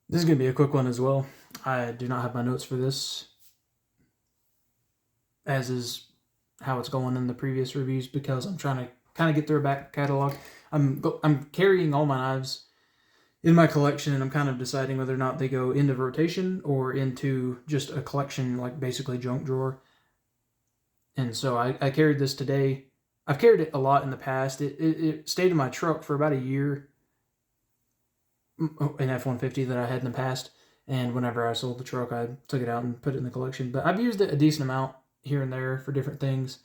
This is going to be a quick one as well. I do not have my notes for this, as is how it's going in the previous reviews, because I'm trying to kind of get through a back catalog. I'm carrying all my knives in my collection, and I'm kind of deciding whether or not they go into rotation or into just a collection, like basically junk drawer. And so I carried this today. I've carried it a lot in the past. It stayed in my truck for about a year, an F-150 that I had in the past. And whenever I sold the truck, I took it out and put it in the collection. But I've used it a decent amount here and there for different things.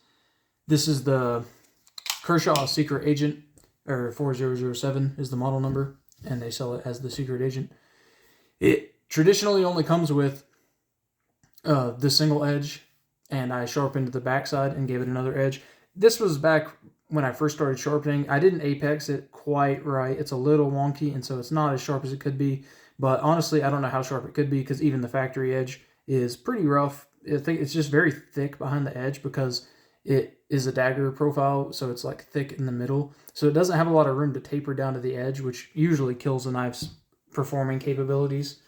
This is the Kershaw Secret Agent, or 4007 is the model number, and they sell it as the Secret Agent. It traditionally only comes with the single edge, and I sharpened the backside and gave it another edge. This was back when I first started sharpening. I didn't apex it quite right. It's a little wonky, and so it's not as sharp as it could be. But honestly, I don't know how sharp it could be, because even the factory edge is pretty rough. I think it's just very thick behind the edge because it is a dagger profile, so it's like thick in the middle. So it doesn't have a lot of room to taper down to the edge, which usually kills a knife's performing capabilities.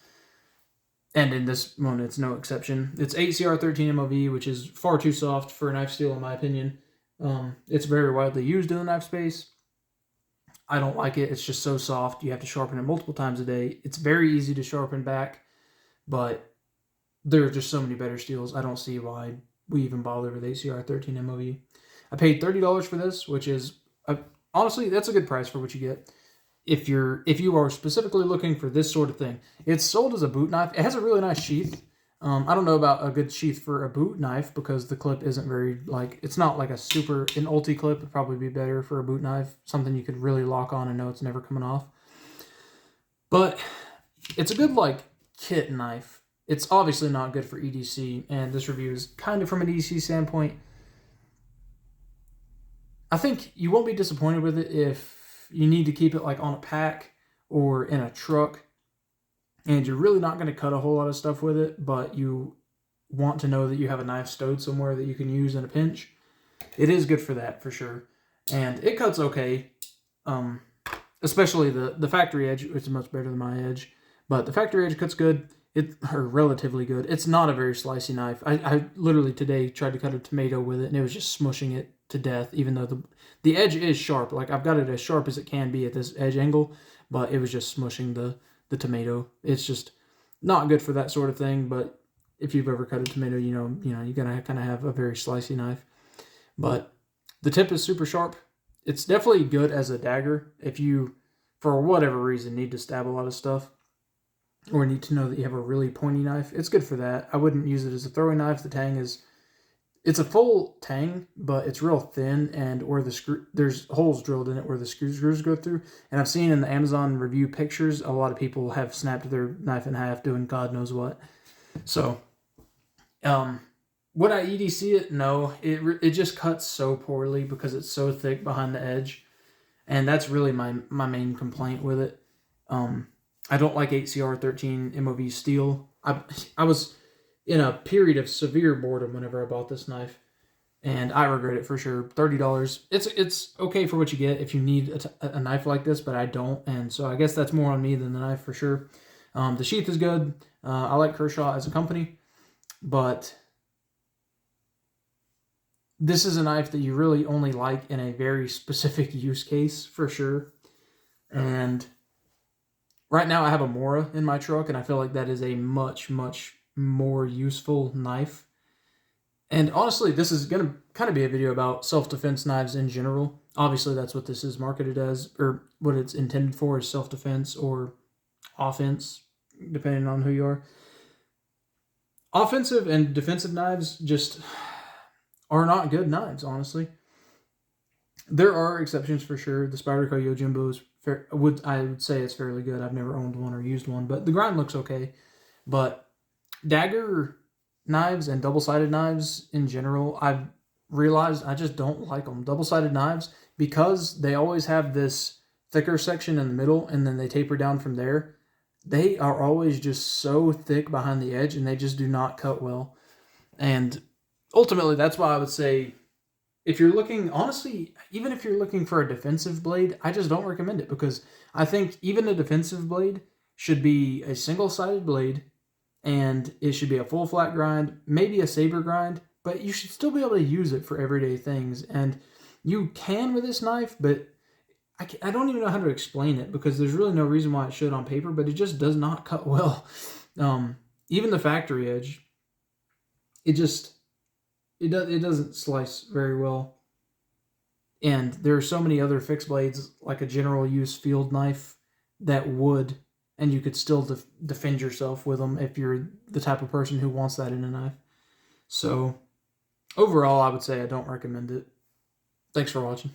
And in this one, it's no exception. It's 8CR13 MOV, which is far too soft for a knife steel, in my opinion. It's very widely used in the knife space. I don't like it. It's just so soft. You have to sharpen it multiple times a day. It's very easy to sharpen back, but there are just so many better steels. I don't see why we even bother with 8CR13 MOV. I paid $30 for this, which is honestly, that's a good price for what you get. If you are specifically looking for this sort of thing, it's sold as a boot knife. It has a really nice sheath. I don't know about a good sheath for a boot knife, because the clip isn't very, like, it's not like an ulti clip. Would probably be better for a boot knife, something you could really lock on and know it's never coming off. But it's a good, like, kit knife. It's obviously not good for EDC, and this review is kind of from an EDC standpoint. I think you won't be disappointed with it if you need to keep it like on a pack or in a truck, and you're really not going to cut a whole lot of stuff with it, but you want to know that you have a knife stowed somewhere that you can use in a pinch. It is good for that, for sure. And it cuts okay. Especially the factory edge, which is much better than my edge. But the factory edge cuts good. Or relatively good. It's not a very slicey knife. I literally today tried to cut a tomato with it, and it was just smushing it to death, even though the edge is sharp. Like, I've got it as sharp as it can be at this edge angle, but it was just smushing the tomato. It's just not good for that sort of thing, but if you've ever cut a tomato, you know you're going to kind of have a very slicey knife. But the tip is super sharp. It's definitely good as a dagger if you, for whatever reason, need to stab a lot of stuff, or need to know that you have a really pointy knife. It's good for that. I wouldn't use it as a throwing knife. The tang it's a full tang, but it's real thin, and where there's holes drilled in it where the screws go through. And I've seen in the Amazon review pictures, a lot of people have snapped their knife in half doing God knows what. So, would I EDC it? No. It just cuts so poorly because it's so thick behind the edge, and that's really my main complaint with it. I don't like 8CR13 MOV steel. I was in a period of severe boredom whenever I bought this knife, and I regret it for sure. $30. It's okay for what you get if you need a knife like this, but I don't, and so I guess that's more on me than the knife for sure. The sheath is good. I like Kershaw as a company, but this is a knife that you really only like in a very specific use case for sure. And right now I have a Mora in my truck, and I feel like that is a much, much more useful knife. And honestly, this is going to kind of be a video about self-defense knives in general. Obviously, that's what this is marketed as, or what it's intended for, is self-defense or offense, depending on who you are. Offensive and defensive knives just are not good knives, honestly. There are exceptions for sure. The Spyderco Yojimbo is I would say it's fairly good. I've never owned one or used one, but the grind looks okay. But dagger knives and double-sided knives in general, I've realized I just don't like them. Double-sided knives, because they always have this thicker section in the middle and then they taper down from there, they are always just so thick behind the edge, and they just do not cut well. And ultimately, that's why I would say, if you're looking, honestly, even if you're looking for a defensive blade, I just don't recommend it, because I think even a defensive blade should be a single-sided blade, and it should be a full flat grind, maybe a saber grind, but you should still be able to use it for everyday things. And you can with this knife, but I don't even know how to explain it because there's really no reason why it should on paper, but it just does not cut well. Even the factory edge, it doesn't slice very well. And there are so many other fixed blades, like a general use field knife, that would, and you could still defend yourself with them if you're the type of person who wants that in a knife. So overall, I would say I don't recommend it. Thanks for watching.